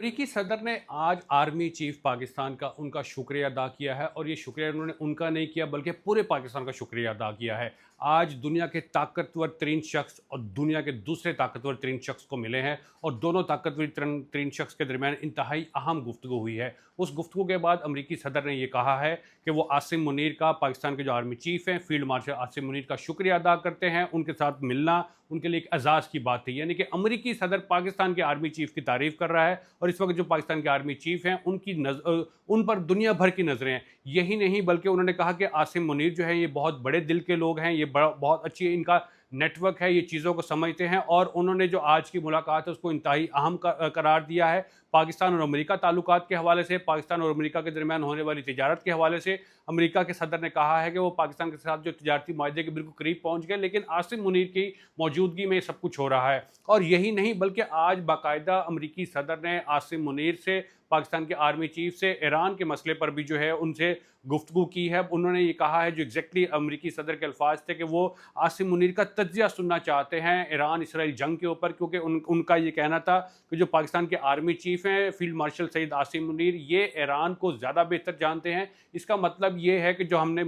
अमेरिकी सदर ने आज आर्मी चीफ पाकिस्तान का उनका शुक्रिया अदा किया है और ये शुक्रिया उन्होंने उनका नहीं किया बल्कि पूरे पाकिस्तान का शुक्रिया अदा किया है। आज दुनिया के ताकतवर तरीन शख्स और दुनिया के दूसरे ताकतवर तरीन शख्स को मिले हैं और दोनों ताकतवर तरीन शख्स के दरमियान इंतहाई अहम गुफ्तगू हुई है। उस गुफ्तगू के बाद अमेरिकी सदर ने यह कहा है कि वो आसिम मुनीर का, पाकिस्तान के जो आर्मी चीफ हैं फील्ड मार्शल आसिम मुनीर का शुक्रिया अदा करते हैं। उनके साथ मिलना उनके लिए एक एजाज़ की बात थी, यानी कि अमेरिकी सदर पाकिस्तान के आर्मी चीफ की तारीफ कर रहा है और इस वक्त जो पाकिस्तान के आर्मी चीफ हैं उन पर दुनिया भर की नज़रें हैं। यही नहीं बल्कि उन्होंने कहा कि आसिम मुनीर जो है ये बहुत बड़े दिल के लोग हैं, ये बहुत अच्छी इनका नेटवर्क है, ये चीज़ों को समझते हैं और उन्होंने जो आज की मुलाकात है उसको इंतहाई अहम करार दिया है। पाकिस्तान और अमेरिका ताल्लुकात के हवाले से, पाकिस्तान और अमेरिका के दरमियान होने वाली तिजारत के हवाले से अमेरिका के सदर ने कहा है कि वो पाकिस्तान के साथ जो तिजारती माहदे के बिल्कुल करीब पहुंच गए, लेकिन आसिम मुनीर की मौजूदगी में सब कुछ हो रहा है। और यही नहीं बल्कि आज बाकायदा अमेरिकी सदर ने आसिम मुनीर से, पाकिस्तान के आर्मी चीफ से ईरान के मसले पर भी जो है उनसे गुफ्तगू की है। उन्होंने ये कहा है, जो एग्जैक्टली अमेरिकी सदर के अल्फाज थे, कि वो आसिम मुनीर का तज्जिया सुनना चाहते हैं ईरान इसराइल जंग के ऊपर, क्योंकि उनका ये कहना था कि जो पाकिस्तान के आर्मी चीफ हैं फील्ड मार्शल सईद आसिम मुनीर, ये ईरान को ज़्यादा बेहतर जानते हैं। इसका मतलब ये है कि जो हमने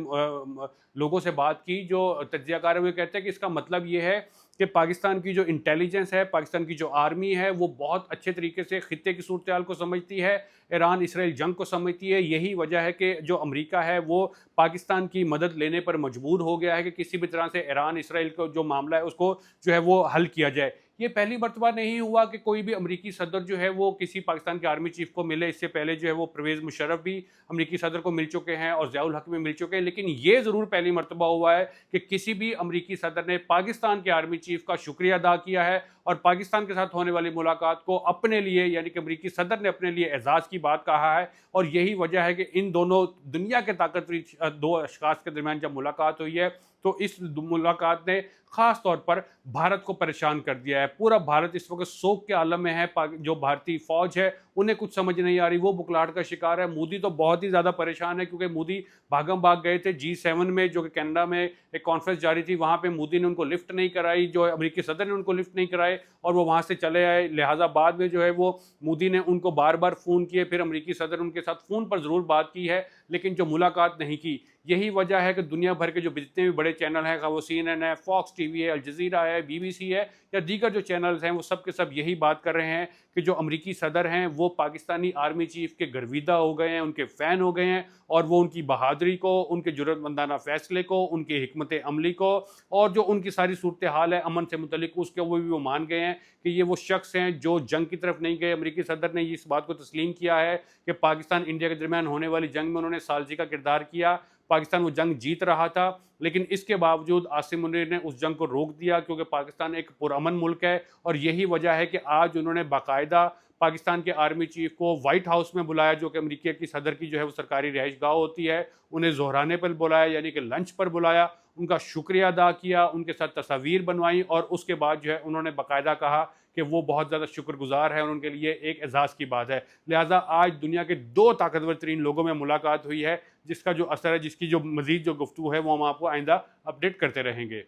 लोगों से बात की, जो तज्जियाकार है, वो कहते हैं कि इसका मतलब ये है कि पाकिस्तान की जो इंटेलिजेंस है, पाकिस्तान की जो आर्मी है, वो बहुत अच्छे तरीके से खित्ते की सूरत हाल को समझती है, ईरान इसराइल जंग को समझती है। यही वजह है कि जो अमेरिका है वो पाकिस्तान की मदद लेने पर मजबूर हो गया है कि किसी भी तरह से ईरान इसराइल को जो मामला है उसको जो है वो हल किया जाए। ये पहली मर्तबा नहीं हुआ कि कोई भी अमेरिकी सदर जो है वो किसी पाकिस्तान के आर्मी चीफ को मिले। इससे पहले जो है वो परवेज़ मुशर्रफ भी अमेरिकी सदर को मिल चुके हैं और ज़ियाउल हक भी मिल चुके हैं, लेकिन ये ज़रूर पहली मर्तबा हुआ है कि किसी भी अमेरिकी सदर ने पाकिस्तान के आर्मी चीफ का शुक्रिया अदा किया है और पाकिस्तान के साथ होने वाली मुलाकात को अपने लिए, यानी कि अमेरिकी सदर ने अपने लिए एजाज़ की बात कहा है। और यही वजह है कि इन दोनों दुनिया के ताकतवर दो अशखास के दरमियान जब मुलाकात हुई है तो इस मुलाकात ने ख़ास तौर पर भारत को परेशान कर दिया है। पूरा भारत इस वक्त शोक के आलम में है। जो भारतीय फ़ौज है उन्हें कुछ समझ नहीं आ रही, वो बुखलाहट का शिकार है। मोदी तो बहुत ही ज़्यादा परेशान है, क्योंकि मोदी भागम भाग गए थे G7 में, जो कि कनाडा में एक कॉन्फ्रेंस जारी थी, वहाँ पे मोदी ने उनको लिफ्ट नहीं कराई, जो अमेरिकी सदर ने उनको लिफ्ट नहीं कराए और वो वहाँ से चले आए। लिहाजा बाद में जो है वो मोदी ने उनको बार बार फ़ोन किए, फिर अमेरिकी सदर उनके साथ फ़ोन पर ज़रूर बात की है, लेकिन जो मुलाकात नहीं की। यही वजह है कि दुनिया भर के जो जितने भी बड़े चैनल हैं, वो CNN है, फॉक्स टीवी है, अल जज़ीरा है, BBC है या दीगर जो चैनल्स हैं, वो सब के सब यही बात कर रहे हैं कि जो अमेरिकी सदर हैं वो पाकिस्तानी आर्मी चीफ के गर्विदा हो गए हैं, उनके फ़ैन हो गए हैं और वो उनकी बहादुरी को, उनके जुर्रतमंदाना फ़ैसले को, उनकी हिकमत अमली को और जो उनकी सारी सूरत हाल है अमन से मुतल्लिक, उसके वो मान गए हैं कि ये वो शख्स हैं जो जंग की तरफ नहीं गए। अमेरिकी सदर ने इस बात को तस्लीम किया है कि पाकिस्तान इंडिया के दरमियान होने वाली जंग में उन्होंने सालजी का किरदार किया। पाकिस्तान वो जंग जीत रहा था, लेकिन इसके बावजूद आसिम मुनीर ने उस जंग को रोक दिया, क्योंकि पाकिस्तान एक पुरअमन मुल्क है। और यही वजह है कि आज उन्होंने बाकायदा पाकिस्तान के आर्मी चीफ को वाइट हाउस में बुलाया, जो कि अमेरिका की सदर की जो है वो सरकारी रिहाइश गाह होती है, उन्हें ज़ोहराने पर बुलाया, यानी कि लंच पर बुलाया, उनका शुक्रिया अदा किया, उनके साथ तस्वीर बनवाई और उसके बाद जो है उन्होंने बाकायदा कहा कि वो बहुत ज़्यादा शुक्रगुजार है और उनके लिए एक एजाज़ की बात है। लिहाजा आज दुनिया के दो ताकतवर तरीन लोगों में मुलाकात हुई है, जिसका जो असर है, जिसकी जो मज़ीद जो गुफ्तगू है, वो हम आपको आइंदा अपडेट करते रहेंगे।